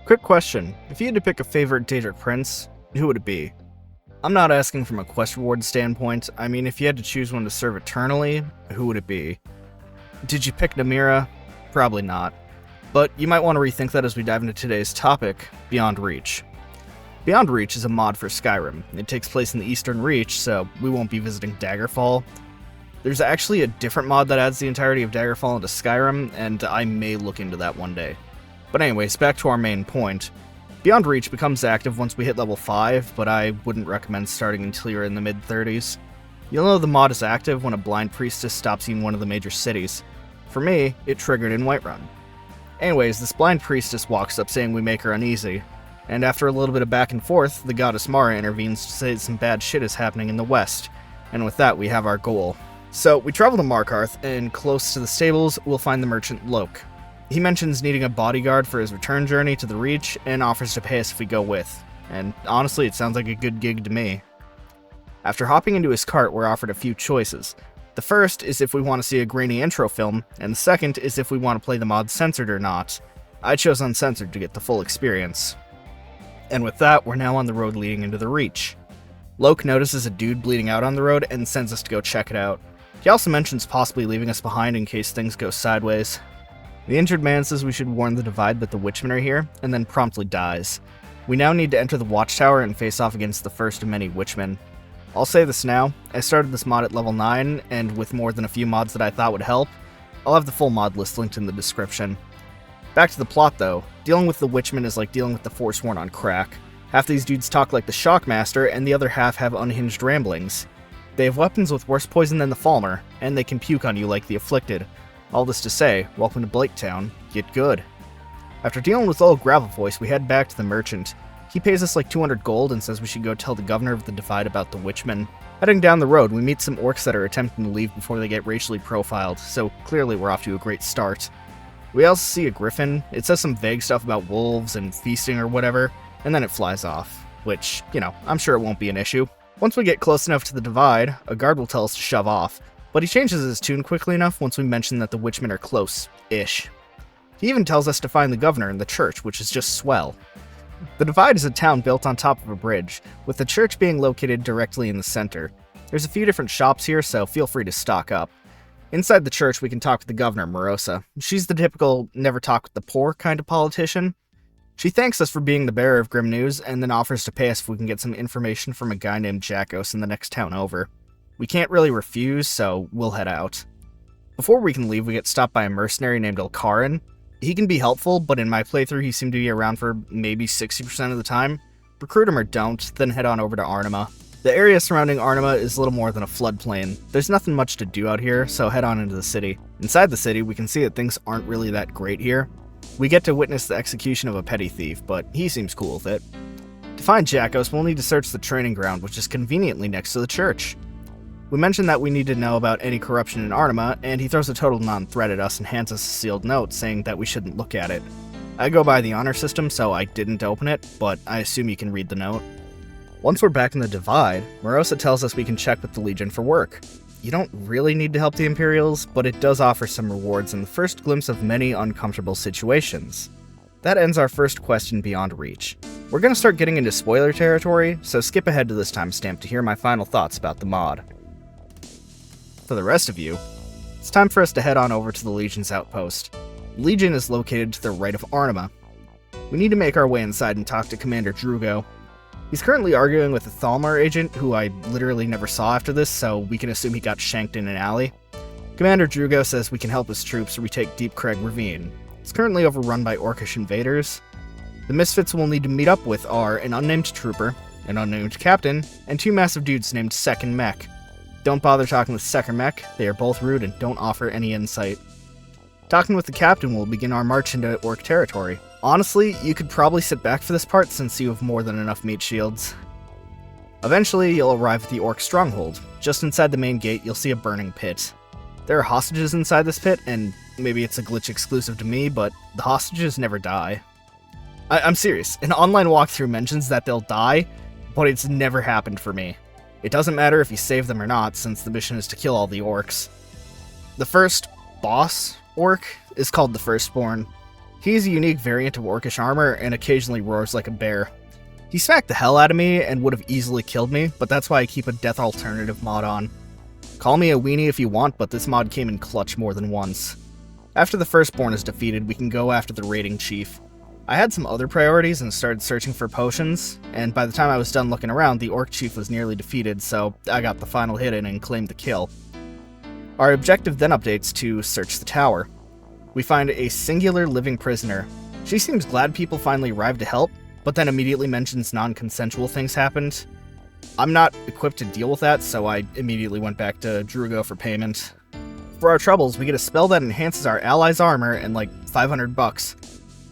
Quick question, if you had to pick a favorite Daedric prince, who would it be? I'm not asking from a quest reward standpoint, I mean if you had to choose one to serve eternally, who would it be? Did you pick Namira? Probably not. But you might want to rethink that as we dive into today's topic, Beyond Reach. Beyond Reach is a mod for Skyrim. It takes place in the Eastern Reach, so we won't be visiting Daggerfall. There's actually a different mod that adds the entirety of Daggerfall into Skyrim, and I may look into that one day. But anyways, back to our main point. Beyond Reach becomes active once we hit level 5, but I wouldn't recommend starting until you're in the mid-30s. You'll know the mod is active when a blind priestess stops you in one of the major cities. For me, it triggered in Whiterun. Anyways, this blind priestess walks up saying we make her uneasy, and after a little bit of back and forth, the goddess Mara intervenes to say some bad shit is happening in the west, and with that we have our goal. So we travel to Markarth, and close to the stables, we'll find the merchant Loke. He mentions needing a bodyguard for his return journey to the Reach, and offers to pay us if we go with. And honestly, it sounds like a good gig to me. After hopping into his cart, we're offered a few choices. The first is if we want to see a grainy intro film, and the second is if we want to play the mod censored or not. I chose uncensored to get the full experience. And with that, we're now on the road leading into the Reach. Loke notices a dude bleeding out on the road and sends us to go check it out. He also mentions possibly leaving us behind in case things go sideways. The injured man says we should warn the Divide that the Witchmen are here, and then promptly dies. We now need to enter the Watchtower and face off against the first of many Witchmen. I'll say this now, I started this mod at level 9, and with more than a few mods that I thought would help, I'll have the full mod list linked in the description. Back to the plot though, dealing with the Witchmen is like dealing with the Forsworn on crack. Half these dudes talk like the Shockmaster, and the other half have unhinged ramblings. They have weapons with worse poison than the Falmer, and they can puke on you like the Afflicted. All this to say, welcome to Blaketown, get good. After dealing with old Gravel Voice, we head back to the merchant. He pays us like 200 gold and says we should go tell the governor of the Divide about the Witchmen. Heading down the road, we meet some orcs that are attempting to leave before they get racially profiled, so clearly we're off to a great start. We also see a griffin. It says some vague stuff about wolves and feasting or whatever, and then it flies off, which, I'm sure it won't be an issue. Once we get close enough to the Divide, a guard will tell us to shove off, but he changes his tune quickly enough once we mention that the Witchmen are close-ish. He even tells us to find the governor in the church, which is just swell. The Divide is a town built on top of a bridge, with the church being located directly in the center. There's a few different shops here, so feel free to stock up. Inside the church, we can talk with the governor, Marosa. She's the typical never talk with the poor kind of politician. She thanks us for being the bearer of grim news, and then offers to pay us if we can get some information from a guy named Jackos in the next town over. We can't really refuse, so we'll head out. Before we can leave, we get stopped by a mercenary named Elkarin. He can be helpful, but in my playthrough he seemed to be around for maybe 60% of the time. Recruit him or don't, then head on over to Arnima. The area surrounding Arnima is little more than a floodplain. There's nothing much to do out here, so head on into the city. Inside the city, we can see that things aren't really that great here. We get to witness the execution of a petty thief, but he seems cool with it. To find Jackos, we'll need to search the training ground, which is conveniently next to the church. We mentioned that we need to know about any corruption in Arnima, and he throws a total non-threat at us and hands us a sealed note saying that we shouldn't look at it. I go by the honor system, so I didn't open it, but I assume you can read the note. Once we're back in the Divide, Marosa tells us we can check with the Legion for work. You don't really need to help the Imperials, but it does offer some rewards and the first glimpse of many uncomfortable situations. That ends our first quest in Beyond Reach. We're going to start getting into spoiler territory, so skip ahead to this timestamp to hear my final thoughts about the mod. For the rest of you, it's time for us to head on over to the Legion's outpost. The Legion is located to the right of Arnima. We need to make our way inside and talk to Commander Drugo. He's currently arguing with a Thalmor agent, who I literally never saw after this, so we can assume he got shanked in an alley. Commander Drugo says we can help his troops retake Deep Crag Ravine. It's currently overrun by Orcish invaders. The misfits we'll need to meet up with are an unnamed trooper, an unnamed captain, and 2 massive dudes named Sek and Mech. Don't bother talking with Sek or Mech, they are both rude and don't offer any insight. Talking with the captain will begin our march into Orc territory. Honestly, you could probably sit back for this part since you have more than enough meat shields. Eventually, you'll arrive at the Orc stronghold. Just inside the main gate, you'll see a burning pit. There are hostages inside this pit, and maybe it's a glitch exclusive to me, but the hostages never die. I'm serious, an online walkthrough mentions that they'll die, but it's never happened for me. It doesn't matter if you save them or not, since the mission is to kill all the orcs. The first boss orc is called the Firstborn. He's a unique variant of orcish armor and occasionally roars like a bear. He smacked the hell out of me and would have easily killed me, but that's why I keep a death alternative mod on. Call me a weenie if you want, but this mod came in clutch more than once. After the Firstborn is defeated, we can go after the raiding chief. I had some other priorities and started searching for potions, and by the time I was done looking around, the orc chief was nearly defeated, so I got the final hit in and claimed the kill. Our objective then updates to search the tower. We find a singular living prisoner. She seems glad people finally arrived to help, but then immediately mentions non-consensual things happened. I'm not equipped to deal with that, so I immediately went back to Drugo for payment. For our troubles, we get a spell that enhances our allies' armor and like $500.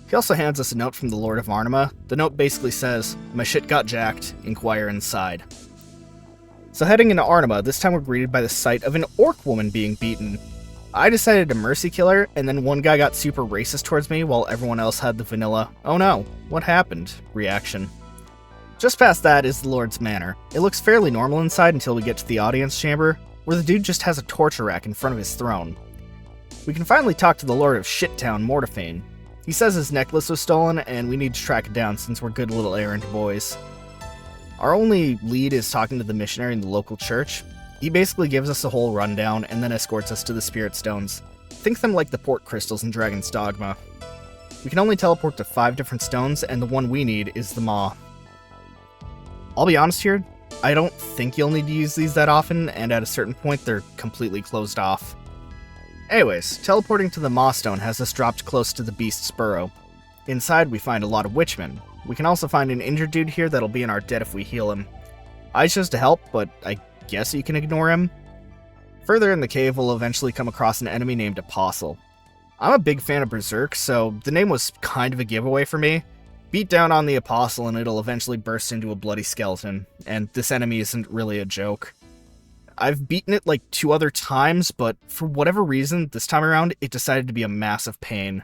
He also hands us a note from the Lord of Arnima. The note basically says, "My shit got jacked, inquire inside." So heading into Arnima, this time we're greeted by the sight of an orc woman being beaten. I decided to mercy kill her, and then one guy got super racist towards me while everyone else had the vanilla, "Oh no, what happened?" reaction. Just past that is the Lord's Manor. It looks fairly normal inside until we get to the audience chamber, where the dude just has a torture rack in front of his throne. We can finally talk to the Lord of Shittown, Mortiphane. He says his necklace was stolen, and we need to track it down since we're good little errand boys. Our only lead is talking to the missionary in the local church. He basically gives us a whole rundown and then escorts us to the Spirit Stones. Think them like the port crystals in Dragon's Dogma. We can only teleport to 5 different stones, and the one we need is the Maw. I'll be honest here, I don't think you'll need to use these that often, and at a certain point they're completely closed off. Anyways, teleporting to the Maw Stone has us dropped close to the beast's burrow. Inside we find a lot of witchmen. We can also find an injured dude here that'll be in our debt if we heal him. I chose to help, but I guess you can ignore him. Further in the cave we'll eventually come across an enemy named Apostle. I'm a big fan of Berserk, so the name was kind of a giveaway for me. Beat down on the Apostle and it'll eventually burst into a bloody skeleton, and this enemy isn't really a joke. I've beaten it like 2 other times, but for whatever reason, this time around, it decided to be a massive pain.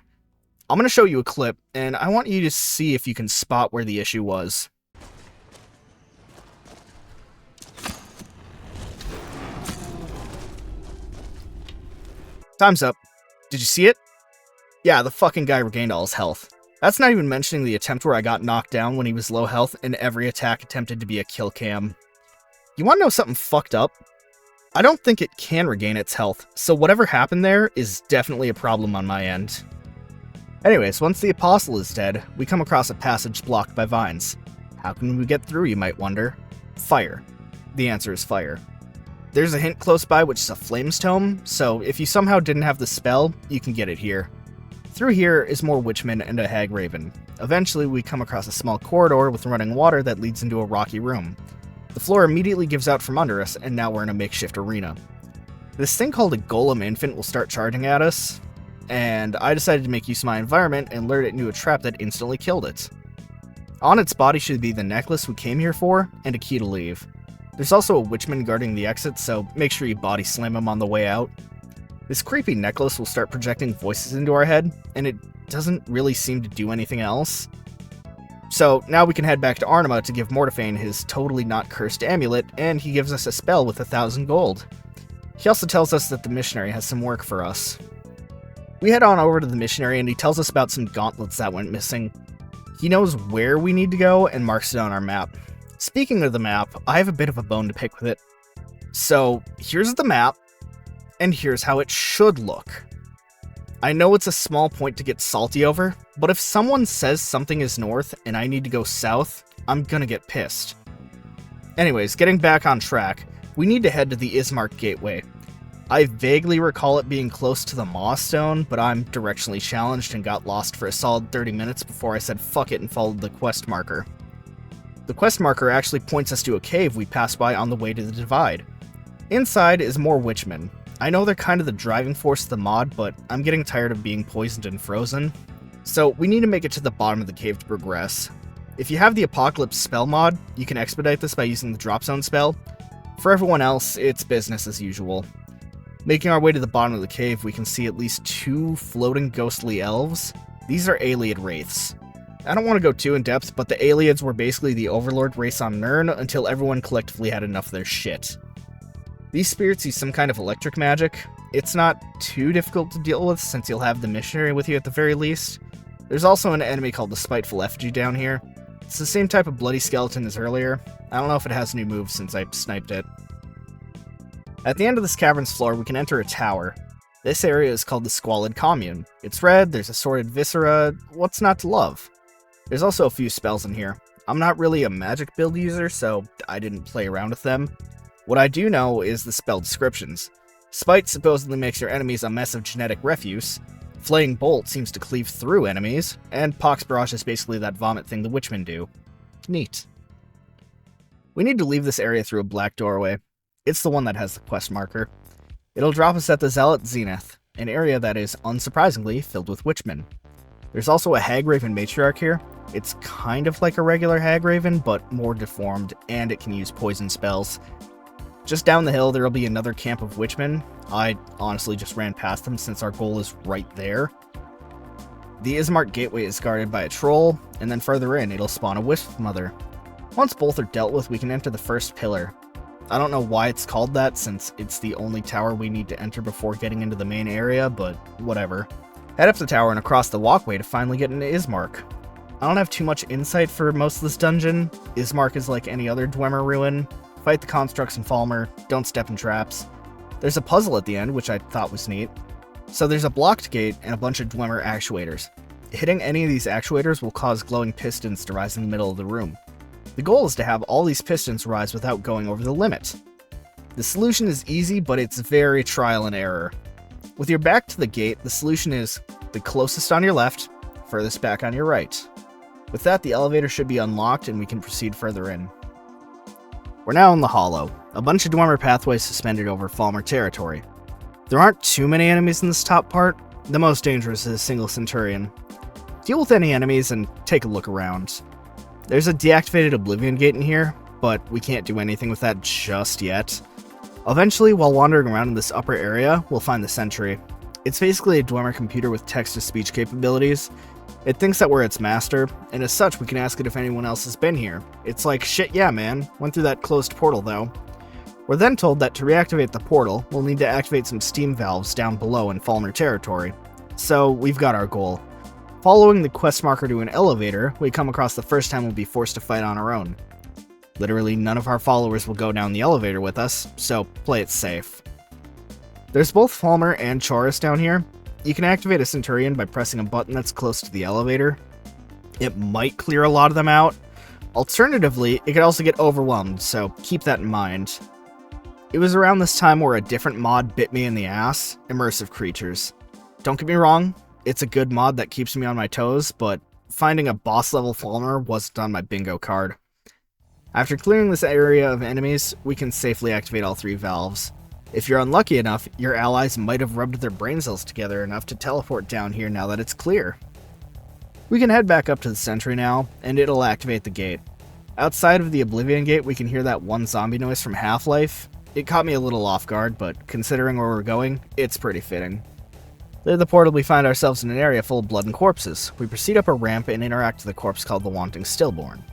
I'm going to show you a clip, and I want you to see if you can spot where the issue was. Time's up. Did you see it? Yeah, the fucking guy regained all his health. That's not even mentioning the attempt where I got knocked down when he was low health, and every attack attempted to be a kill cam. You want to know something fucked up? I don't think it can regain its health, so whatever happened there is definitely a problem on my end. Anyways, once the Apostle is dead, we come across a passage blocked by vines. How can we get through, you might wonder? Fire. The answer is fire. There's a hint close by which is a Flames Tome, so if you somehow didn't have the spell, you can get it here. Through here is more witchmen and a hag raven. Eventually we come across a small corridor with running water that leads into a rocky room. The floor immediately gives out from under us, and now we're in a makeshift arena. This thing called a golem infant will start charging at us, and I decided to make use of my environment and lured it into a trap that instantly killed it. On its body should be the necklace we came here for, and a key to leave. There's also a witchman guarding the exit, so make sure you body slam him on the way out. This creepy necklace will start projecting voices into our head, and it doesn't really seem to do anything else. So now we can head back to Arnima to give Mortiphane his totally not cursed amulet, and he gives us a spell with 1,000 gold. He also tells us that the missionary has some work for us. We head on over to the missionary and he tells us about some gauntlets that went missing. He knows where we need to go and marks it on our map. Speaking of the map, I have a bit of a bone to pick with it. So here's the map, and here's how it should look. I know it's a small point to get salty over, but if someone says something is north and I need to go south, I'm gonna get pissed. Anyways, getting back on track, we need to head to the Ismark gateway. I vaguely recall it being close to the Maw Stone, but I'm directionally challenged and got lost for a solid 30 minutes before I said fuck it and followed the quest marker. The quest marker actually points us to a cave we passed by on the way to the divide. Inside is more witchmen. I know they're kind of the driving force of the mod, but I'm getting tired of being poisoned and frozen. So we need to make it to the bottom of the cave to progress. If you have the Apocalypse spell mod, you can expedite this by using the drop zone spell. For everyone else, it's business as usual. Making our way to the bottom of the cave, we can see at least 2 floating ghostly elves. These are Ayleid wraiths. I don't want to go too in depth, but the Ayleids were basically the overlord race on Nirn until everyone collectively had enough of their shit. These spirits use some kind of electric magic. It's not too difficult to deal with since you'll have the missionary with you at the very least. There's also an enemy called the Spiteful Effigy down here. It's the same type of bloody skeleton as earlier. I don't know if it has new moves since I sniped it. At the end of this cavern's floor, we can enter a tower. This area is called the Squalid Commune. It's red, there's assorted viscera, what's not to love? There's also a few spells in here. I'm not really a magic build user, so I didn't play around with them. What I do know is the spell descriptions. Spite supposedly makes your enemies a mess of genetic refuse, Flaying Bolt seems to cleave through enemies, and Pox Barrage is basically that vomit thing the Witchmen do. Neat. We need to leave this area through a black doorway. It's the one that has the quest marker. It'll drop us at the Zealot Zenith, an area that is, unsurprisingly, filled with Witchmen. There's also a Hagraven Matriarch here. It's kind of like a regular Hagraven, but more deformed, and it can use poison spells. Just down the hill, there will be another camp of Witchmen. I honestly just ran past them since our goal is right there. The Ismark gateway is guarded by a troll, and then further in, it'll spawn a Wisp Mother. Once both are dealt with, we can enter the first pillar. I don't know why it's called that, since it's the only tower we need to enter before getting into the main area, but whatever. Head up the tower and across the walkway to finally get into Ismark. I don't have too much insight for most of this dungeon. Ismark is like any other Dwemer ruin. Fight the constructs in Falmer, don't step in traps. There's a puzzle at the end, which I thought was neat. So there's a blocked gate and a bunch of Dwemer actuators. Hitting any of these actuators will cause glowing pistons to rise in the middle of the room. The goal is to have all these pistons rise without going over the limit. The solution is easy, but it's very trial and error. With your back to the gate, the solution is the closest on your left, furthest back on your right. With that, the elevator should be unlocked and we can proceed further in. We're now in the Hollow, a bunch of Dwemer pathways suspended over Falmer territory. There aren't too many enemies in this top part. The most dangerous is a single Centurion. Deal with any enemies and take a look around. There's a deactivated Oblivion Gate in here, but we can't do anything with that just yet. Eventually, while wandering around in this upper area, we'll find the Sentry. It's basically a Dwemer computer with text-to-speech capabilities. It thinks that we're its master, and as such, we can ask it if anyone else has been here. It's like, shit yeah man, went through that closed portal though. We're then told that to reactivate the portal, we'll need to activate some steam valves down below in Falmer territory. So, we've got our goal. Following the quest marker to an elevator, we come across the first time we'll be forced to fight on our own. Literally none of our followers will go down the elevator with us, so play it safe. There's both Falmer and Chores down here. You can activate a Centurion by pressing a button that's close to the elevator. It might clear a lot of them out. Alternatively, it could also get overwhelmed, so keep that in mind. It was around this time where a different mod bit me in the ass, Immersive Creatures. Don't get me wrong, it's a good mod that keeps me on my toes, but finding a boss level Falmer wasn't on my bingo card. After clearing this area of enemies, we can safely activate all three valves. If you're unlucky enough, your allies might have rubbed their brain cells together enough to teleport down here now that it's clear. We can head back up to the Sentry now, and it'll activate the gate. Outside of the Oblivion Gate, we can hear that one zombie noise from Half-Life. It caught me a little off guard, but considering where we're going, it's pretty fitting. Near the portal, we find ourselves in an area full of blood and corpses. We proceed up a ramp and interact with a corpse called the Wanting Stillborn.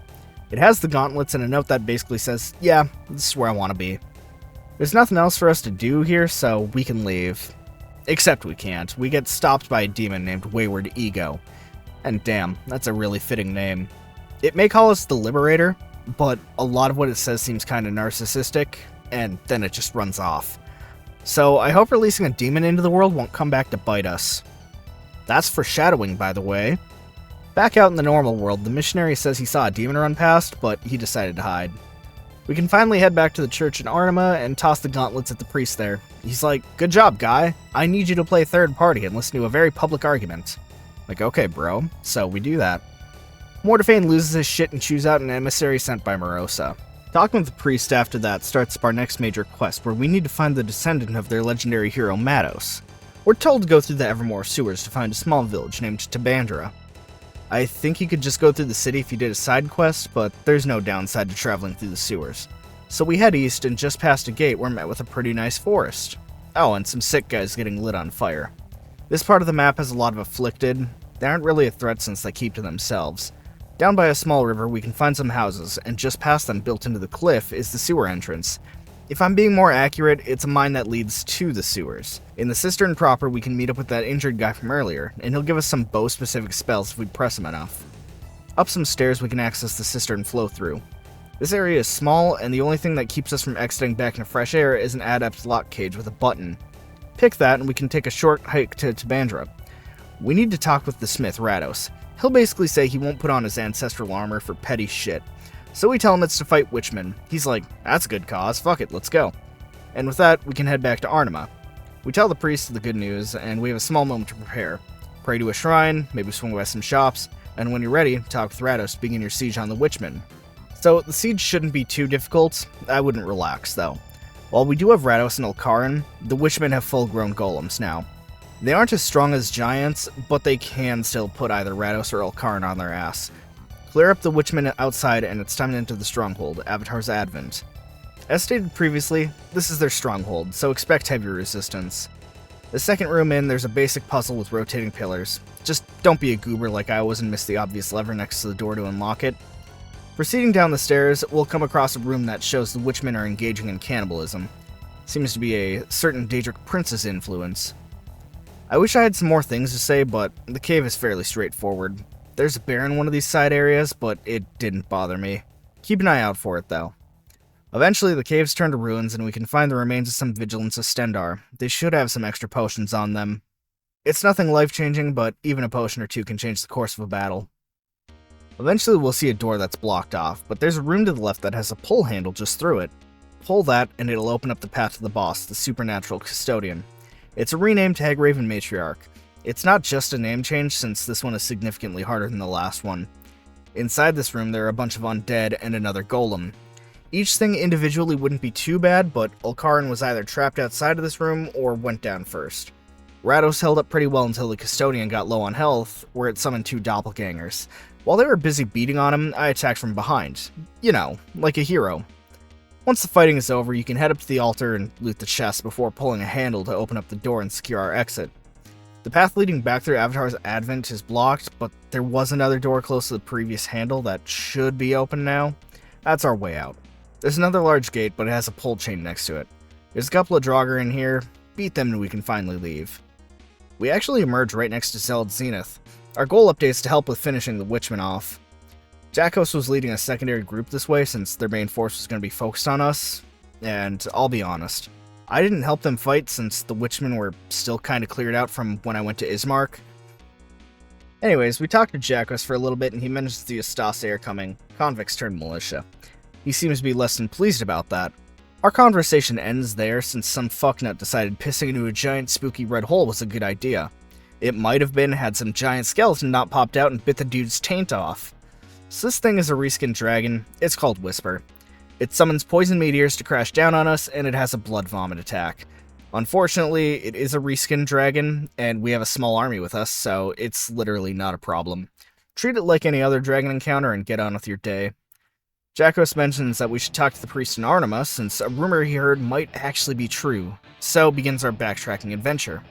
It has the gauntlets and a note that basically says, yeah, this is where I want to be. There's nothing else for us to do here, so we can leave. Except we can't. We get stopped by a demon named Wayward Ego. And damn, that's a really fitting name. It may call us the Liberator, but a lot of what it says seems kinda narcissistic, and then it just runs off. So I hope releasing a demon into the world won't come back to bite us. That's foreshadowing, by the way. Back out in the normal world, the missionary says he saw a demon run past, but he decided to hide. We can finally head back to the church in Arnima and toss the gauntlets at the priest there. He's like, good job, guy. I need you to play third party and listen to a very public argument. Like, okay, bro. So we do that. Mortafane loses his shit and chews out an emissary sent by Morosa. Talking with the priest after that starts our next major quest, where we need to find the descendant of their legendary hero, Matos. We're told to go through the Evermore sewers to find a small village named Tabandra. I think you could just go through the city if you did a side quest, but there's no downside to traveling through the sewers. So we head east, and just past a gate, we're met with a pretty nice forest. Oh, and some sick guys getting lit on fire. This part of the map has a lot of afflicted. They aren't really a threat since they keep to themselves. Down by a small river, we can find some houses, and just past them, built into the cliff, is the sewer entrance. If I'm being more accurate, it's a mine that leads to the sewers. In the cistern proper, we can meet up with that injured guy from earlier, and he'll give us some bow-specific spells if we press him enough. Up some stairs, we can access the cistern flow-through. This area is small, and the only thing that keeps us from exiting back into fresh air is an adept lock cage with a button. Pick that, and we can take a short hike to Tabandra. We need to talk with the smith, Rados. He'll basically say he won't put on his ancestral armor for petty shit. So we tell him it's to fight witchmen. He's like, that's a good cause, fuck it, let's go. And with that, we can head back to Arnima. We tell the priest the good news, and we have a small moment to prepare. Pray to a shrine, maybe swing by some shops, and when you're ready, talk with Rados, begin your siege on the witchmen. So the siege shouldn't be too difficult. I wouldn't relax, though. While we do have Rados and Ulkarin, the witchmen have full-grown golems now. They aren't as strong as giants, but they can still put either Rados or Ulkarin on their ass. Clear up the witchmen outside, and it's time to enter the stronghold, Avatar's Advent. As stated previously, this is their stronghold, so expect heavy resistance. The second room in, there's a basic puzzle with rotating pillars. Just don't be a goober like I was and miss the obvious lever next to the door to unlock it. Proceeding down the stairs, we'll come across a room that shows the witchmen are engaging in cannibalism. Seems to be a certain Daedric prince's influence. I wish I had some more things to say, but the cave is fairly straightforward. There's a bear in one of these side areas, but it didn't bother me. Keep an eye out for it, though. Eventually, the caves turn to ruins, and we can find the remains of some vigilants of Stendar. They should have some extra potions on them. It's nothing life-changing, but even a potion or two can change the course of a battle. Eventually, we'll see a door that's blocked off, but there's a room to the left that has a pull handle just through it. Pull that, and it'll open up the path to the boss, the supernatural custodian. It's a renamed Hagraven Matriarch. It's not just a name change, since this one is significantly harder than the last one. Inside this room, there are a bunch of undead and another golem. Each thing individually wouldn't be too bad, but Ulkarin was either trapped outside of this room or went down first. Rados held up pretty well until the custodian got low on health, where it summoned two doppelgangers. While they were busy beating on him, I attacked from behind. You know, like a hero. Once the fighting is over, you can head up to the altar and loot the chest before pulling a handle to open up the door and secure our exit. The path leading back through Avatar's Advent is blocked, but there was another door close to the previous handle that should be open now. That's our way out. There's another large gate, but it has a pull chain next to it. There's a couple of Draugr in here, beat them and we can finally leave. We actually emerge right next to Zealot Zenith. Our goal update is to help with finishing the Witchmen off. Jakos was leading a secondary group this way since their main force was going to be focused on us, and I'll be honest, I didn't help them fight since the Witchmen were still kind of cleared out from when I went to Ismark. Anyways, we talked to Jakos for a little bit and he mentions the Ustase are coming, convicts turned militia. He seems to be less than pleased about that. Our conversation ends there since some fucknut decided pissing into a giant spooky red hole was a good idea. It might have been had some giant skeleton not popped out and bit the dude's taint off. So this thing is a reskinned dragon. It's called Whisper. It summons poison meteors to crash down on us, and it has a blood vomit attack. Unfortunately, it is a reskinned dragon, and we have a small army with us, so it's literally not a problem. Treat it like any other dragon encounter and get on with your day. Jakos mentions that we should talk to the priest in Arnima, since a rumor he heard might actually be true, so begins our backtracking adventure.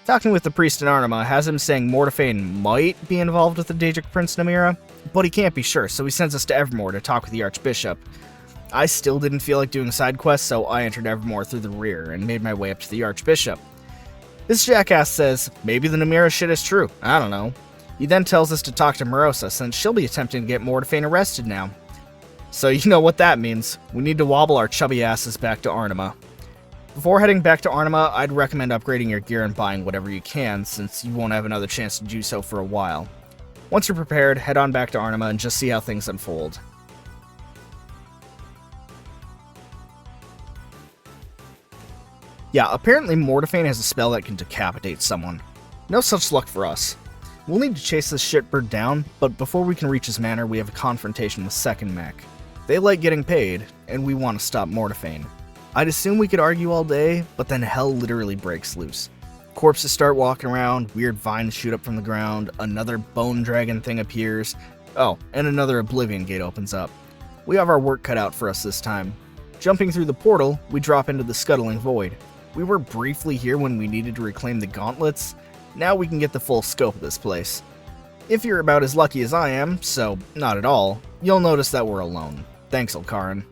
Talking with the priest in Arnima has him saying Mortafane might be involved with the Daedric Prince Namira, but he can't be sure, so he sends us to Evermore to talk with the Archbishop. I still didn't feel like doing side quests, so I entered Evermore through the rear and made my way up to the Archbishop. This jackass says, maybe the Namira shit is true, I don't know. He then tells us to talk to Morosa, since she'll be attempting to get Mortafane arrested now. So you know what that means. We need to wobble our chubby asses back to Arnima. Before heading back to Arnima, I'd recommend upgrading your gear and buying whatever you can, since you won't have another chance to do so for a while. Once you're prepared, head on back to Arnima and just see how things unfold. Yeah, apparently Mortafane has a spell that can decapitate someone. No such luck for us. We'll need to chase this shitbird down, but before we can reach his manor, we have a confrontation with Second Mech. They like getting paid, and we want to stop Mortafane. I'd assume we could argue all day, but then hell literally breaks loose. Corpses start walking around, weird vines shoot up from the ground, another bone dragon thing appears. Oh, and another Oblivion gate opens up. We have our work cut out for us this time. Jumping through the portal, we drop into the scuttling void. We were briefly here when we needed to reclaim the gauntlets. Now we can get the full scope of this place. If you're about as lucky as I am, so not at all, you'll notice that we're alone. Thanks, Ulkarin.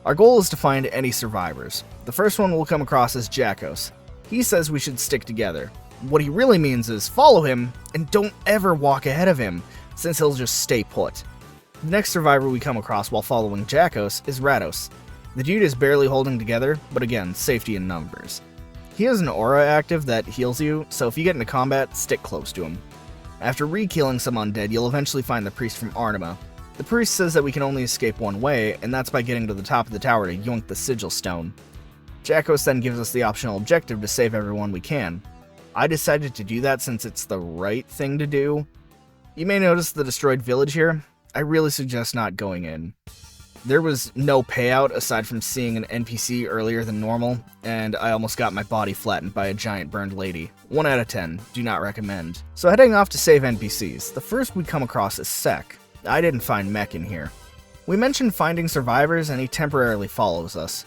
Our goal is to find any survivors. The first one we'll come across is Jakos. He says we should stick together. What he really means is follow him and don't ever walk ahead of him, since he'll just stay put. The next survivor we come across while following Jakos is Rados. The dude is barely holding together, but again, safety in numbers. He has an aura active that heals you, so if you get into combat, stick close to him. After re-killing some undead, you'll eventually find the priest from Arnima. The priest says that we can only escape one way, and that's by getting to the top of the tower to yoink the sigil stone. Jakos then gives us the optional objective to save everyone we can. I decided to do that since it's the right thing to do. You may notice the destroyed village here. I really suggest not going in. There was no payout aside from seeing an NPC earlier than normal, and I almost got my body flattened by a giant burned lady. 1 out of 10, do not recommend. So heading off to save NPCs, the first we come across is Sek. I didn't find Mech in here. We mentioned finding survivors and he temporarily follows us.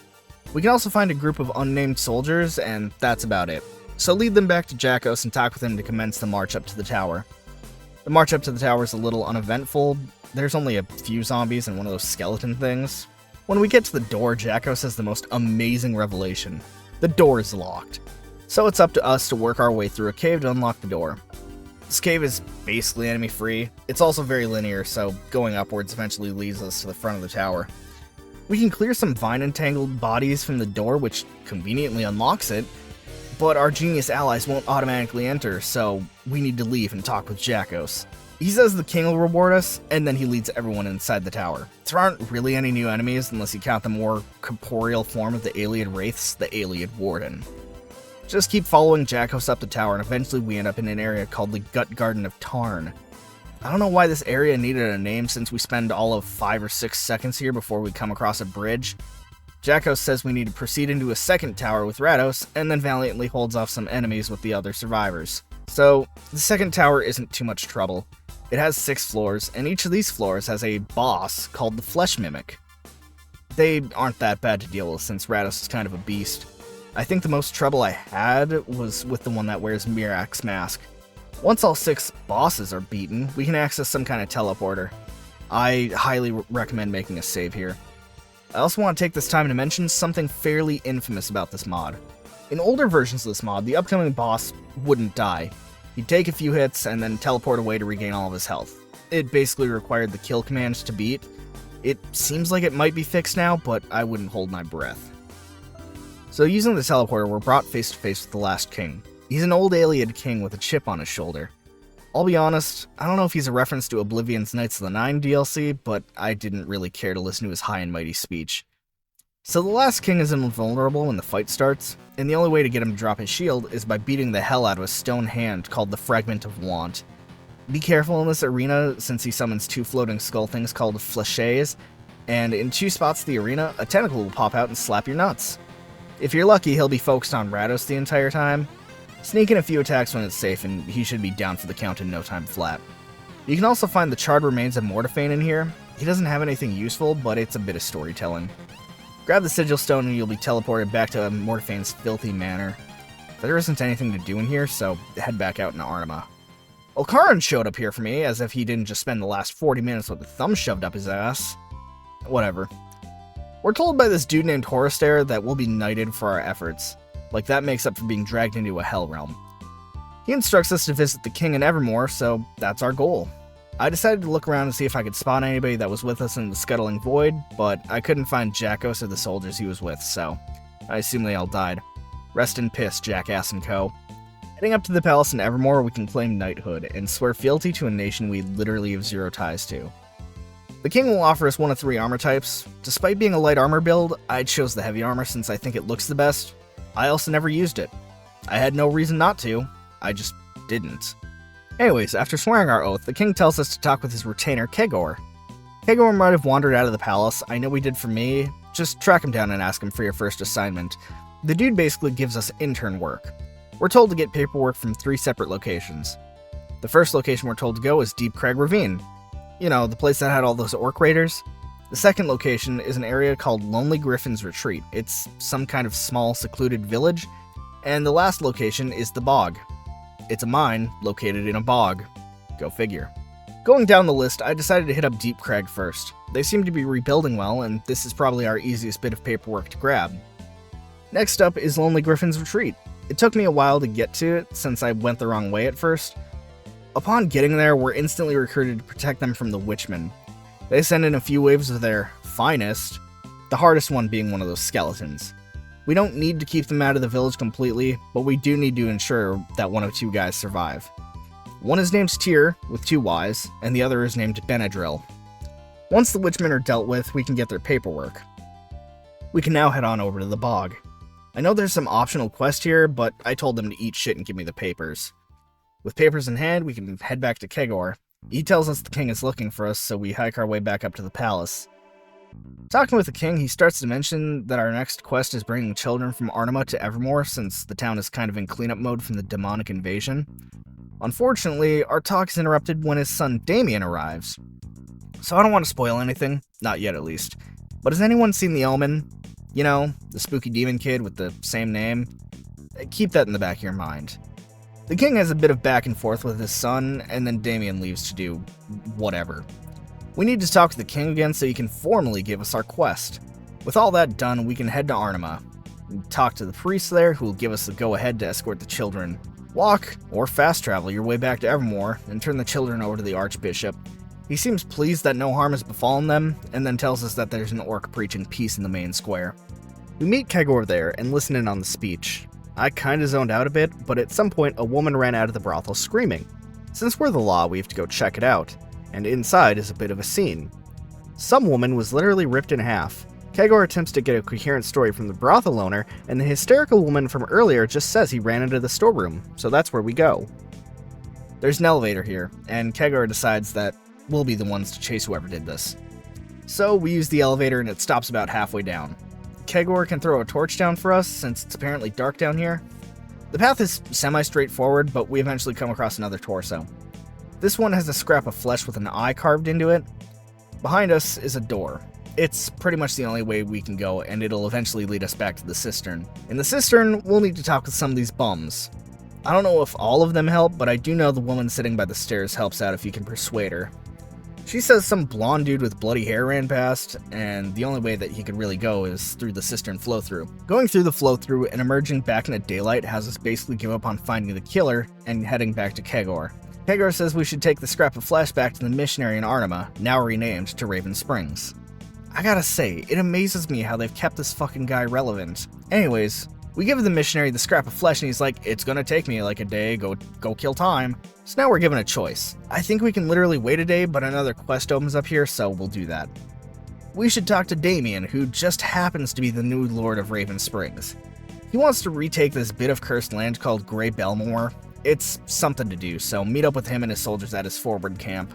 We can also find a group of unnamed soldiers, and that's about it. So lead them back to Jakos and talk with him to commence the march up to the tower. The march up to the tower is a little uneventful. There's only a few zombies and one of those skeleton things. When we get to the door, Jakos has the most amazing revelation. The door is locked. So it's up to us to work our way through a cave to unlock the door. This cave is basically enemy free. It's also very linear, so going upwards eventually leads us to the front of the tower. We can clear some vine-entangled bodies from the door, which conveniently unlocks it, but our genius allies won't automatically enter, so we need to leave and talk with Jakos. He says the king will reward us, and then he leads everyone inside the tower. There aren't really any new enemies unless you count the more corporeal form of the Ayleid Wraiths, the Ayleid Warden. Just keep following Jakos up the tower, and eventually we end up in an area called the Gut Garden of Tarn. I don't know why this area needed a name since we spend all of 5 or 6 seconds here before we come across a bridge. Jakos says we need to proceed into a second tower with Rados, and then valiantly holds off some enemies with the other survivors. So, the second tower isn't too much trouble. It has 6 floors, and each of these floors has a boss called the Flesh Mimic. They aren't that bad to deal with since Rados is kind of a beast. I think the most trouble I had was with the one that wears Mirak's mask. Once all 6 bosses are beaten, we can access some kind of teleporter. I highly recommend making a save here. I also want to take this time to mention something fairly infamous about this mod. In older versions of this mod, the upcoming boss wouldn't die. He'd take a few hits and then teleport away to regain all of his health. It basically required the kill command to beat. It seems like it might be fixed now, but I wouldn't hold my breath. So using the teleporter, we're brought face to face with the last king. He's an old Ayleid king with a chip on his shoulder. I'll be honest, I don't know if he's a reference to Oblivion's Knights of the Nine DLC, but I didn't really care to listen to his high and mighty speech. So the last king is invulnerable when the fight starts, and the only way to get him to drop his shield is by beating the hell out of a stone hand called the Fragment of Want. Be careful in this arena since he summons 2 floating skull things called flèches, and in 2 spots of the arena, a tentacle will pop out and slap your nuts. If you're lucky, he'll be focused on Rados the entire time. Sneak in a few attacks when it's safe, and he should be down for the count in no time flat. You can also find the charred remains of Mortafane in here. He doesn't have anything useful, but it's a bit of storytelling. Grab the sigil stone and you'll be teleported back to Mortafane's filthy manor. There isn't anything to do in here, so head back out into Arnima. Olkaran showed up here for me, as if he didn't just spend the last 40 minutes with a thumb shoved up his ass. Whatever. We're told by this dude named Horister that we'll be knighted for our efforts. Like that makes up for being dragged into a hell realm. He instructs us to visit the king in Evermore, so that's our goal. I decided to look around and see if I could spot anybody that was with us in the scuttling void, but I couldn't find Jakos or the soldiers he was with, so I assume they all died. Rest in piss, Jackass and co. Heading up to the palace in Evermore, we can claim knighthood and swear fealty to a nation we literally have 0 ties to. The king will offer us 1 of 3 armor types. Despite being a light armor build, I chose the heavy armor since I think it looks the best. I also never used it. I had no reason not to, I just didn't. Anyways, after swearing our oath, the king tells us to talk with his retainer, Kegor. Kegor might have wandered out of the palace, I know he did for me. Just track him down and ask him for your first assignment. The dude basically gives us intern work. We're told to get paperwork from 3 separate locations. The first location we're told to go is Deep Crag Ravine. You know, the place that had all those orc raiders. The second location is an area called Lonely Griffin's Retreat. It's some kind of small, secluded village. And the last location is the Bog. It's a mine located in a bog. Go figure. Going down the list, I decided to hit up Deep Crag first. They seem to be rebuilding well, and this is probably our easiest bit of paperwork to grab. Next up is Lonely Griffin's Retreat. It took me a while to get to it, since I went the wrong way at first. Upon getting there, we're instantly recruited to protect them from the Witchmen. They send in a few waves of their finest, the hardest one being one of those skeletons. We don't need to keep them out of the village completely, but we do need to ensure that one of two guys survive. One is named Tyr, with 2 Ys, and the other is named Benadryl. Once the Witchmen are dealt with, we can get their paperwork. We can now head on over to the bog. I know there's some optional quest here, but I told them to eat shit and give me the papers. With papers in hand, we can head back to Kegor. He tells us the king is looking for us, so we hike our way back up to the palace. Talking with the king, he starts to mention that our next quest is bringing children from Arnima to Evermore, since the town is kind of in cleanup mode from the demonic invasion. Unfortunately, our talk is interrupted when his son Damien arrives. So I don't want to spoil anything, not yet at least. But has anyone seen The Omen? You know, the spooky demon kid with the same name? Keep that in the back of your mind. The king has a bit of back and forth with his son, and then Damien leaves to do whatever. We need to talk to the king again so he can formally give us our quest. With all that done, we can head to Arnima. Talk to the priest there, who will give us the go-ahead to escort the children. Walk, or fast travel your way back to Evermore, and turn the children over to the archbishop. He seems pleased that no harm has befallen them, and then tells us that there's an orc preaching peace in the main square. We meet Kegor there, and listen in on the speech. I kinda zoned out a bit, but at some point a woman ran out of the brothel screaming. Since we're the law, we have to go check it out. And inside is a bit of a scene. Some woman was literally ripped in half. Kegor attempts to get a coherent story from the brothel owner, and the hysterical woman from earlier just says he ran into the storeroom, so that's where we go. There's an elevator here, and Kegor decides that we'll be the ones to chase whoever did this. So we use the elevator and it stops about halfway down. Kegor can throw a torch down for us, since it's apparently dark down here. The path is semi-straightforward, but we eventually come across another torso. This one has a scrap of flesh with an eye carved into it. Behind us is a door. It's pretty much the only way we can go, and it'll eventually lead us back to the cistern. In the cistern, we'll need to talk with some of these bums. I don't know if all of them help, but I do know the woman sitting by the stairs helps out if you can persuade her. She says some blonde dude with bloody hair ran past, and the only way that he could really go is through the cistern flow-through. Going through the flow-through and emerging back into daylight has us basically give up on finding the killer and heading back to Kegor. Kegor says we should take the scrap of flesh back to the missionary in Arnima, now renamed to Raven Springs. I gotta say, it amazes me how they've kept this fucking guy relevant. Anyways, we give the missionary the scrap of flesh and he's like, it's gonna take me like a day, go kill time. So now we're given a choice. I think we can literally wait a day, but another quest opens up here, so we'll do that. We should talk to Damien, who just happens to be the new lord of Raven Springs. He wants to retake this bit of cursed land called Grey Belmore. It's something to do, so meet up with him and his soldiers at his forward camp.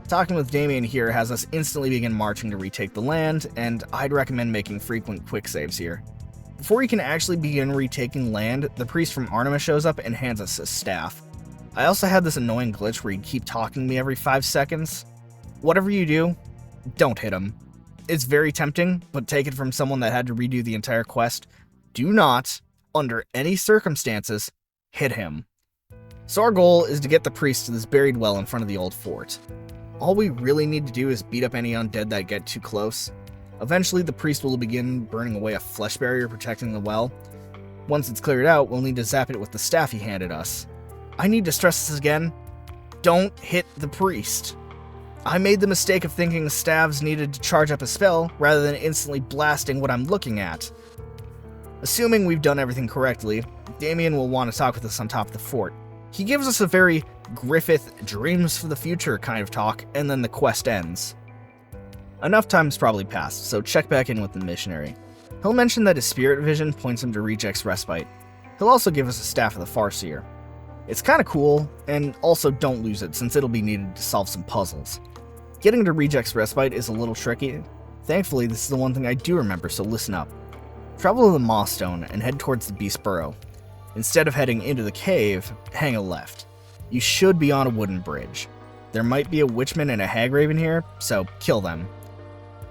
Talking with Damien here has us instantly begin marching to retake the land, and I'd recommend making frequent quick saves here. Before we can actually begin retaking land, the priest from Arnima shows up and hands us his staff. I also had this annoying glitch where he'd keep talking to me every 5 seconds. Whatever you do, don't hit him. It's very tempting, but take it from someone that had to redo the entire quest. Do not, under any circumstances, hit him. So our goal is to get the priest to this buried well in front of the old fort. All we really need to do is beat up any undead that get too close. Eventually the priest will begin burning away a flesh barrier protecting the well. Once it's cleared out, we'll need to zap it with the staff he handed us. I need to stress this again. Don't hit the priest. I made the mistake of thinking staves needed to charge up a spell rather than instantly blasting what I'm looking at. Assuming we've done everything correctly, Damien will want to talk with us on top of the fort. He gives us a very Griffith dreams for the future kind of talk, and then the quest ends. Enough time's probably passed, so check back in with the missionary. He'll mention that his spirit vision points him to Reject's Respite. He'll also give us a Staff of the Farseer. It's kinda cool, and also don't lose it since it'll be needed to solve some puzzles. Getting to Reject's Respite is a little tricky. Thankfully, this is the one thing I do remember, so listen up. Travel to the Moss Stone and head towards the Beast Burrow. Instead of heading into the cave, hang a left. You should be on a wooden bridge. There might be a Witchman and a Hagraven here, so kill them.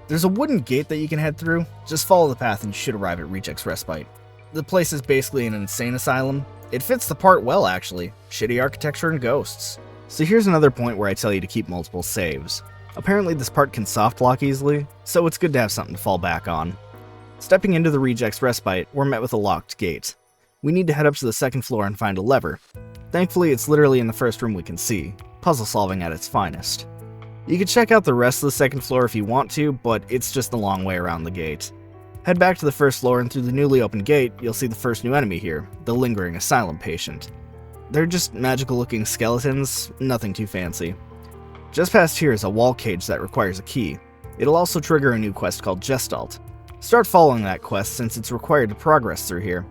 There's a wooden gate that you can head through. Just follow the path and you should arrive at Reject's Respite. The place is basically an insane asylum. It fits the part well, actually. Shitty architecture and ghosts. So here's another point where I tell you to keep multiple saves. Apparently this part can soft lock easily, so it's good to have something to fall back on. Stepping into the Reject's respite, we're met with a locked gate. We need to head up to the second floor and find a lever. Thankfully, it's literally in the first room we can see, puzzle solving at its finest. You can check out the rest of the second floor if you want to, but it's just a long way around the gate. Head back to the first floor and through the newly opened gate, you'll see the first new enemy here, the lingering asylum patient. They're just magical looking skeletons, nothing too fancy. Just past here is a wall cage that requires a key. It'll also trigger a new quest called Gestalt. Start following that quest since it's required to progress through here.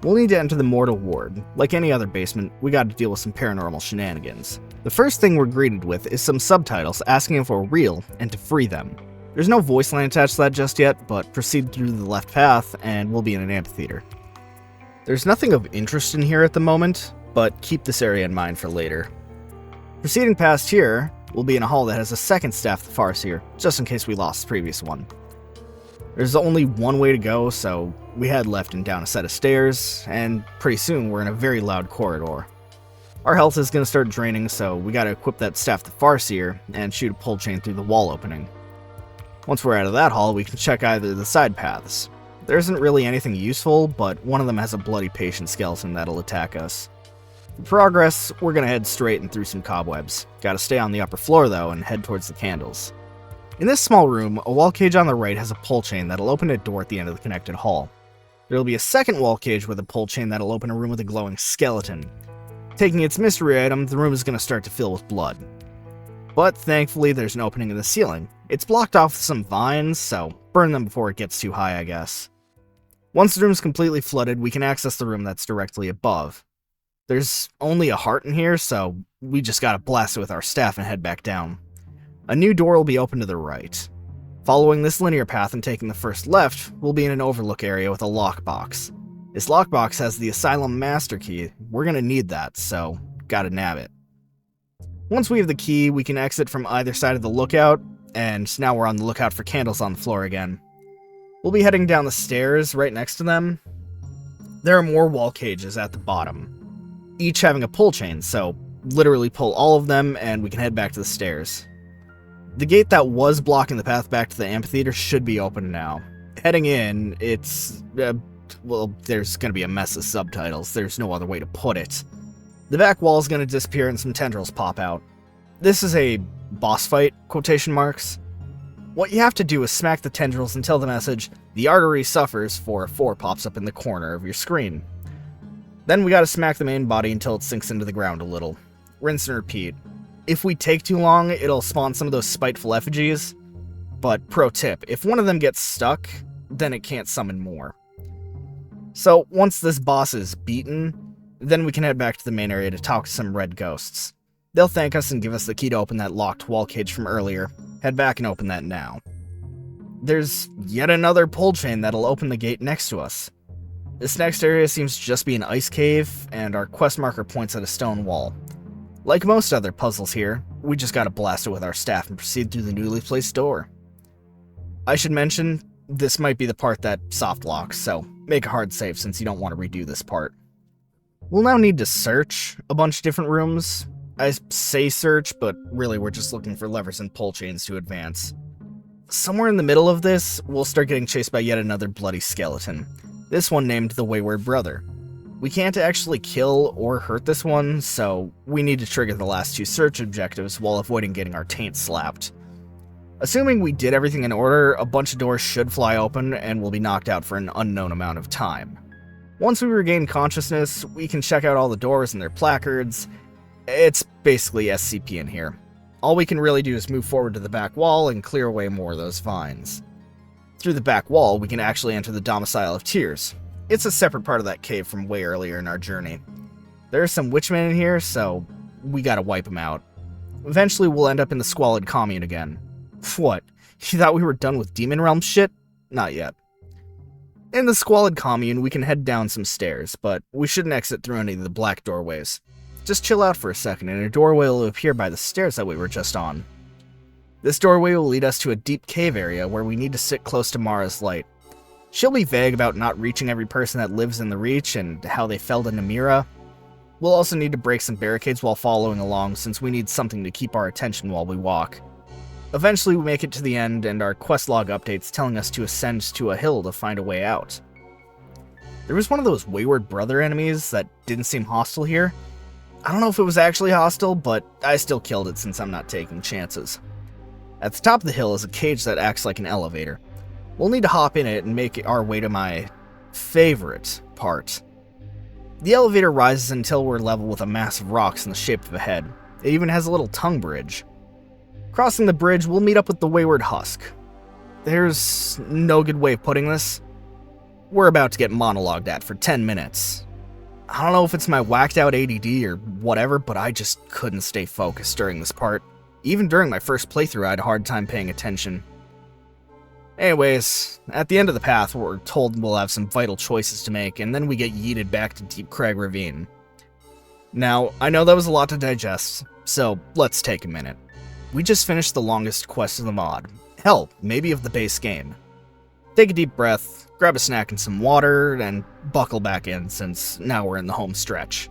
We'll need to enter the mortal ward. Like any other basement, we gotta deal with some paranormal shenanigans. The first thing we're greeted with is some subtitles asking if we're real and to free them. There's no voice line attached to that just yet, but proceed through the left path and we'll be in an amphitheater. There's nothing of interest in here at the moment, but keep this area in mind for later. Proceeding past here, we'll be in a hall that has a second staff the farseer, just in case we lost the previous one. There's only one way to go, so we head left and down a set of stairs, and pretty soon we're in a very loud corridor. Our health is going to start draining, so we gotta equip that staff the farseer and shoot a pull chain through the wall opening. Once we're out of that hall, we can check either of the side paths. There isn't really anything useful, but one of them has a bloody patient skeleton that'll attack us. For progress, we're gonna head straight and through some cobwebs. Gotta stay on the upper floor though and head towards the candles. In this small room, a wall cage on the right has a pull chain that'll open a door at the end of the connected hall. There'll be a second wall cage with a pull chain that'll open a room with a glowing skeleton. Taking its mystery item, the room is gonna start to fill with blood. But thankfully there's an opening in the ceiling. It's blocked off with some vines, so burn them before it gets too high, I guess. Once the room's completely flooded, we can access the room that's directly above. There's only a heart in here, so we just gotta blast it with our staff and head back down. A new door will be open to the right. Following this linear path and taking the first left, we'll be in an overlook area with a lockbox. This lockbox has the Asylum Master Key. We're gonna need that, so gotta nab it. Once we have the key, we can exit from either side of the lookout, and now we're on the lookout for candles on the floor again. We'll be heading down the stairs right next to them. There are more wall cages at the bottom, each having a pull chain, so literally pull all of them and we can head back to the stairs. The gate that was blocking the path back to the amphitheater should be open now. Heading in, it's, well, there's gonna be a mess of subtitles, there's no other way to put it. The back wall is gonna disappear and some tendrils pop out. This is a boss fight, quotation marks. What you have to do is smack the tendrils until the message, "The artery suffers" 4 pops up in the corner of your screen. Then we gotta smack the main body until it sinks into the ground a little. Rinse and repeat. If we take too long, it'll spawn some of those spiteful effigies. But pro tip, if one of them gets stuck, then it can't summon more. So once this boss is beaten, then we can head back to the main area to talk to some red ghosts. They'll thank us and give us the key to open that locked wall cage from earlier. Head back and open that now. There's yet another pull chain that'll open the gate next to us. This next area seems to just be an ice cave, and our quest marker points at a stone wall. Like most other puzzles here, we just gotta blast it with our staff and proceed through the newly placed door. I should mention, this might be the part that soft locks, so make a hard save since you don't want to redo this part. We'll now need to search a bunch of different rooms. I say search, but really we're just looking for levers and pull chains to advance. Somewhere in the middle of this, we'll start getting chased by yet another bloody skeleton. This one named the Wayward Brother. We can't actually kill or hurt this one, so we need to trigger the last 2 search objectives while avoiding getting our taint slapped. Assuming we did everything in order, a bunch of doors should fly open and we'll be knocked out for an unknown amount of time. Once we regain consciousness, we can check out all the doors and their placards. It's basically SCP in here. All we can really do is move forward to the back wall and clear away more of those vines. Through the back wall, we can actually enter the Domicile of Tears. It's a separate part of that cave from way earlier in our journey. There are some witchmen in here, so we gotta wipe them out. Eventually we'll end up in the Squalid Commune again. What? You thought we were done with Demon Realm shit? Not yet. In the Squalid Commune, we can head down some stairs, but we shouldn't exit through any of the black doorways. Just chill out for a second, and a doorway will appear by the stairs that we were just on. This doorway will lead us to a deep cave area where we need to sit close to Mara's light. She'll be vague about not reaching every person that lives in the Reach and how they fell to Namira. We'll also need to break some barricades while following along, since we need something to keep our attention while we walk. Eventually we make it to the end, and our quest log updates telling us to ascend to a hill to find a way out. There was one of those wayward brother enemies that didn't seem hostile here. I don't know if it was actually hostile, but I still killed it since I'm not taking chances. At the top of the hill is a cage that acts like an elevator. We'll need to hop in it and make our way to my favorite part. The elevator rises until we're level with a mass of rocks in the shape of a head. It even has a little tongue bridge. Crossing the bridge, we'll meet up with the wayward husk. There's no good way of putting this. We're about to get monologued at for 10 minutes. I don't know if it's my whacked out ADD or whatever, but I just couldn't stay focused during this part. Even during my first playthrough, I had a hard time paying attention. Anyways, at the end of the path, we're told we'll have some vital choices to make, and then we get yeeted back to Deep Crag Ravine. Now, I know that was a lot to digest, so let's take a minute. We just finished the longest quest of the mod. Hell, maybe of the base game. Take a deep breath, grab a snack and some water, and buckle back in, since now we're in the home stretch.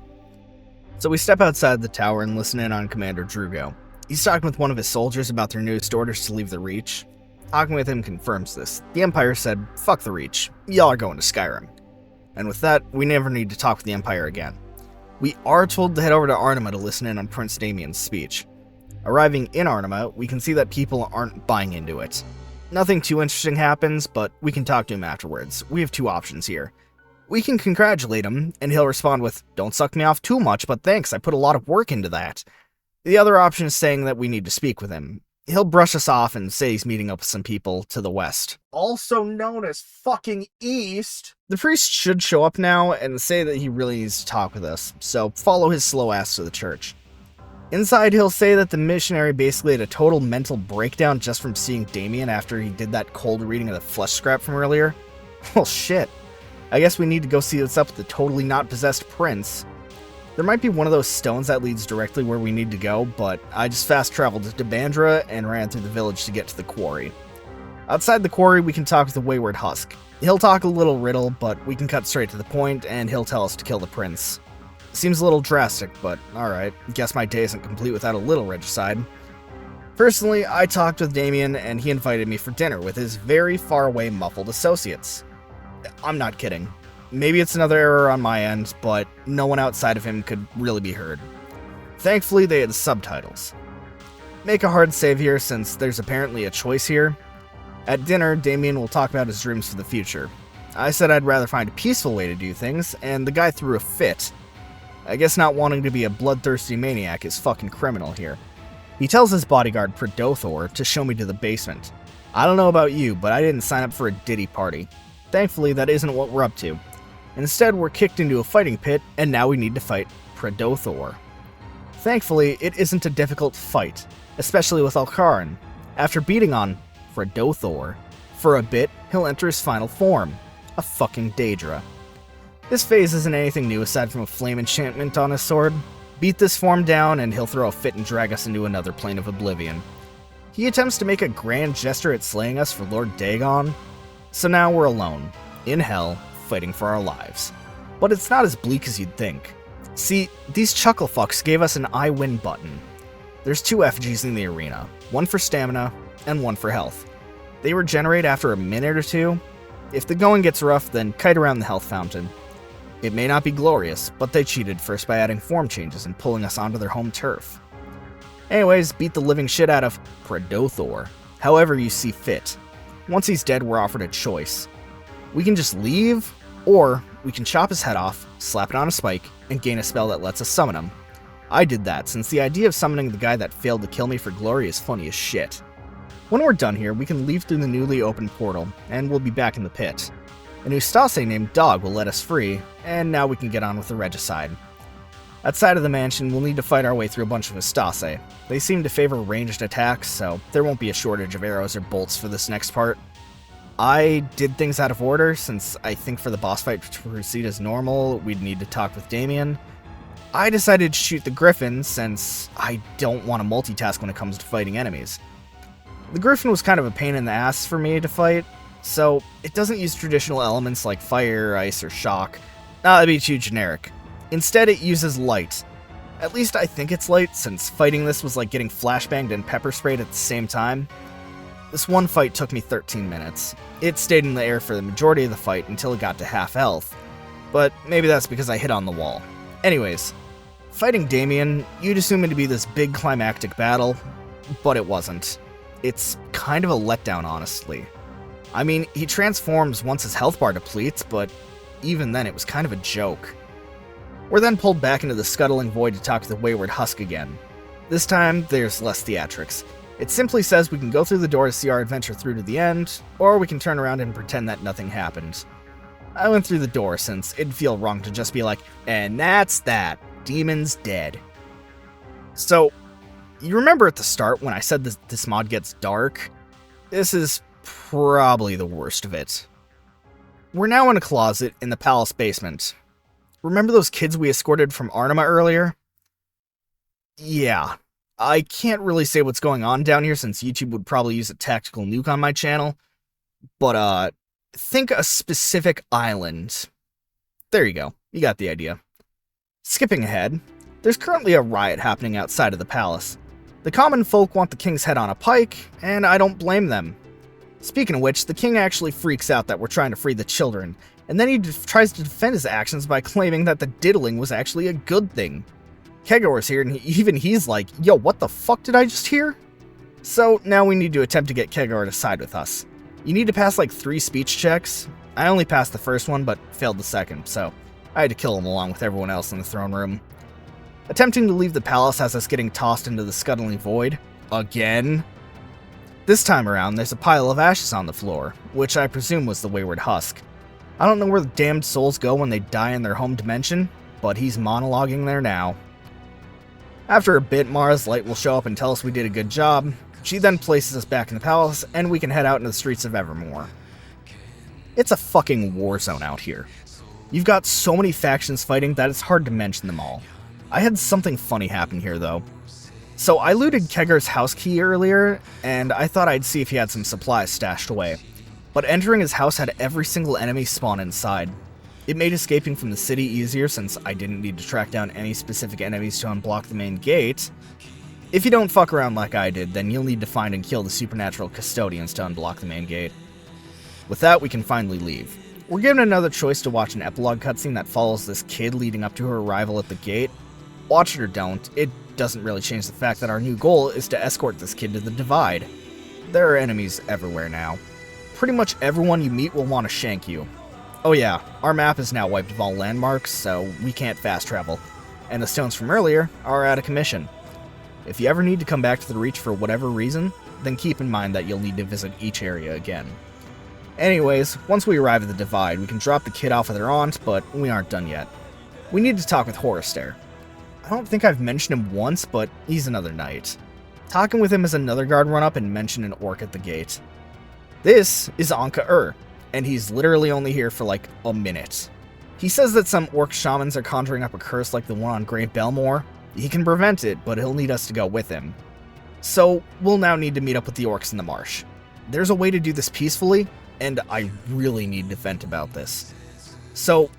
So we step outside the tower and listen in on Commander Drugo. He's talking with one of his soldiers about their newest orders to leave the Reach. Talking with him confirms this. The Empire said, fuck the Reach, y'all are going to Skyrim. And with that, we never need to talk with the Empire again. We are told to head over to Arnima to listen in on Prince Damien's speech. Arriving in Arnima, we can see that people aren't buying into it. Nothing too interesting happens, but we can talk to him afterwards. We have two options here. We can congratulate him, and he'll respond with, don't suck me off too much, but thanks, I put a lot of work into that. The other option is saying that we need to speak with him. He'll brush us off and say he's meeting up with some people to the west. Also known as fucking East. The priest should show up now and say that he really needs to talk with us, so follow his slow ass to the church. Inside, he'll say that the missionary basically had a total mental breakdown just from seeing Damien after he did that cold reading of the flesh scrap from earlier. Well, shit. I guess we need to go see what's up with the totally not possessed prince. There might be one of those stones that leads directly where we need to go, but I just fast traveled to Bandra and ran through the village to get to the quarry. Outside the quarry, we can talk with the wayward husk. He'll talk a little riddle, but we can cut straight to the point, and he'll tell us to kill the prince. Seems a little drastic, but alright, guess my day isn't complete without a little regicide. Personally, I talked with Damien, and he invited me for dinner with his very far away muffled associates. I'm not kidding. Maybe it's another error on my end, but no one outside of him could really be heard. Thankfully, they had subtitles. Make a hard save here, since there's apparently a choice here. At dinner, Damien will talk about his dreams for the future. I said I'd rather find a peaceful way to do things, and the guy threw a fit. I guess not wanting to be a bloodthirsty maniac is fucking criminal here. He tells his bodyguard Predothor to show me to the basement. I don't know about you, but I didn't sign up for a ditty party. Thankfully, that isn't what we're up to. Instead, we're kicked into a fighting pit, and now we need to fight Predothor. Thankfully, it isn't a difficult fight, especially with Alcaran. After beating on Predothor for a bit, he'll enter his final form, a fucking Daedra. This phase isn't anything new aside from a flame enchantment on his sword. Beat this form down, and he'll throw a fit and drag us into another plane of oblivion. He attempts to make a grand gesture at slaying us for Lord Dagon, so now we're alone, in hell, fighting for our lives. But it's not as bleak as you'd think. See, these chuckle fucks gave us an I win button. There's two effigies in the arena, one for stamina and one for health. They regenerate after a minute or two. If the going gets rough, then kite around the health fountain. It may not be glorious, but they cheated first by adding form changes and pulling us onto their home turf. Anyways, beat the living shit out of Predothor, however you see fit. Once he's dead, we're offered a choice. We can just leave, or we can chop his head off, slap it on a spike, and gain a spell that lets us summon him. I did that, since the idea of summoning the guy that failed to kill me for glory is funny as shit. When we're done here, we can leave through the newly opened portal, and we'll be back in the pit. An Ustase named Dog will let us free, and now we can get on with the regicide. Outside of the mansion, we'll need to fight our way through a bunch of Ustase. They seem to favor ranged attacks, so there won't be a shortage of arrows or bolts for this next part. I did things out of order, since I think for the boss fight to proceed as normal, we'd need to talk with Damien. I decided to shoot the Griffin, since I don't want to multitask when it comes to fighting enemies. The Griffin was kind of a pain in the ass for me to fight, so it doesn't use traditional elements like fire, ice, or shock. That'd be too generic. Instead, it uses light. At least I think it's light, since fighting this was like getting flashbanged and pepper sprayed at the same time. This one fight took me 13 minutes. It stayed in the air for the majority of the fight until it got to half health, but maybe that's because I hit on the wall. Anyways, fighting Damien, you'd assume it to be this big climactic battle, but it wasn't. It's kind of a letdown, honestly. I mean, he transforms once his health bar depletes, but even then it was kind of a joke. We're then pulled back into the scuttling void to talk to the wayward husk again. This time, there's less theatrics. It simply says we can go through the door to see our adventure through to the end, or we can turn around and pretend that nothing happened. I went through the door since it'd feel wrong to just be like, and that's that, demon's dead. So, you remember at the start when I said this mod gets dark? This is probably the worst of it. We're now in a closet in the palace basement. Remember those kids we escorted from Arnima earlier? Yeah. I can't really say what's going on down here since YouTube would probably use a tactical nuke on my channel, but think a specific island. There you go, you got the idea. Skipping ahead, there's currently a riot happening outside of the palace. The common folk want the king's head on a pike, and I don't blame them. Speaking of which, the king actually freaks out that we're trying to free the children, and then he tries to defend his actions by claiming that the diddling was actually a good thing. Kegor's here, and even he's like, yo, what the fuck did I just hear? So now we need to attempt to get Kegor to side with us. You need to pass like 3 speech checks. I only passed the first one, but failed the second, so I had to kill him along with everyone else in the throne room. Attempting to leave the palace has us getting tossed into the scuttling void. Again? This time around, there's a pile of ashes on the floor, which I presume was the wayward husk. I don't know where the damned souls go when they die in their home dimension, but he's monologuing there now. After a bit, Mara's light will show up and tell us we did a good job. She then places us back in the palace, and we can head out into the streets of Evermore. It's a fucking war zone out here. You've got so many factions fighting that it's hard to mention them all. I had something funny happen here, though. So I looted Kegor's house key earlier, and I thought I'd see if he had some supplies stashed away. But entering his house had every single enemy spawn inside. It made escaping from the city easier since I didn't need to track down any specific enemies to unblock the main gate. If you don't fuck around like I did, then you'll need to find and kill the supernatural custodians to unblock the main gate. With that, we can finally leave. We're given another choice to watch an epilogue cutscene that follows this kid leading up to her arrival at the gate. Watch it or don't, it doesn't really change the fact that our new goal is to escort this kid to the Divide. There are enemies everywhere now. Pretty much everyone you meet will want to shank you. Oh yeah, our map is now wiped of all landmarks, so we can't fast travel, and the stones from earlier are out of commission. If you ever need to come back to the Reach for whatever reason, then keep in mind that you'll need to visit each area again. Anyways, once we arrive at the Divide, we can drop the kid off with her aunt, but we aren't done yet. We need to talk with Horrister. I don't think I've mentioned him once, but he's another knight. Talking with him is another guard run-up and mention an orc at the gate. This is Anka and he's literally only here for like a minute. He says that some orc shamans are conjuring up a curse like the one on Great Belmore. He can prevent it, but he'll need us to go with him. So we'll now need to meet up with the orcs in the marsh. There's a way to do this peacefully, and I really need to vent about this. So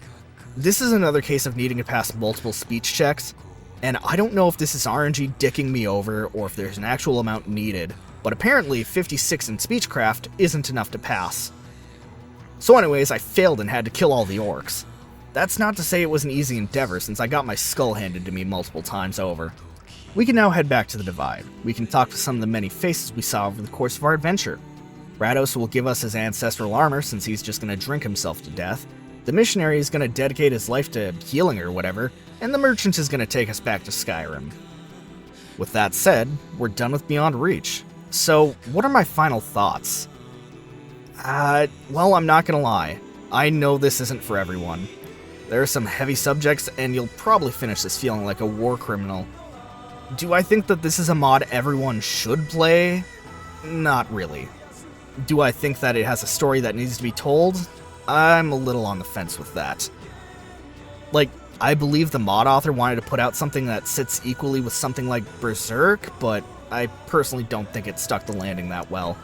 this is another case of needing to pass multiple speech checks, and I don't know if this is RNG dicking me over or if there's an actual amount needed, but apparently 56 in speechcraft isn't enough to pass. So anyways, I failed and had to kill all the orcs. That's not to say it was an easy endeavor since I got my skull handed to me multiple times over. We can now head back to the Divide. We can talk to some of the many faces we saw over the course of our adventure. Rados will give us his ancestral armor since he's just going to drink himself to death. The missionary is going to dedicate his life to healing or whatever, and the merchant is going to take us back to Skyrim. With that said, we're done with Beyond Reach. So, what are my final thoughts? Well, I'm not gonna lie. I know this isn't for everyone. There are some heavy subjects, and you'll probably finish this feeling like a war criminal. Do I think that this is a mod everyone should play? Not really. Do I think that it has a story that needs to be told? I'm a little on the fence with that. Like, I believe the mod author wanted to put out something that sits equally with something like Berserk, but I personally don't think it stuck the landing that well.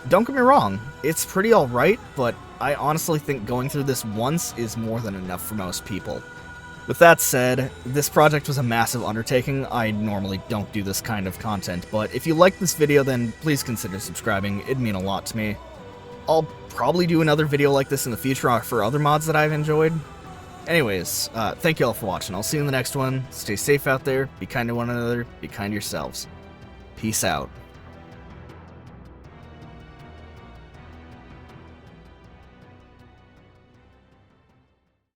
Don't get me wrong, it's pretty alright, but I honestly think going through this once is more than enough for most people. With that said, this project was a massive undertaking. I normally don't do this kind of content, but if you like this video, then please consider subscribing. It'd mean a lot to me. I'll probably do another video like this in the future for other mods that I've enjoyed. Anyways, thank you all for watching. I'll see you in the next one. Stay safe out there, be kind to one another, be kind to yourselves. Peace out.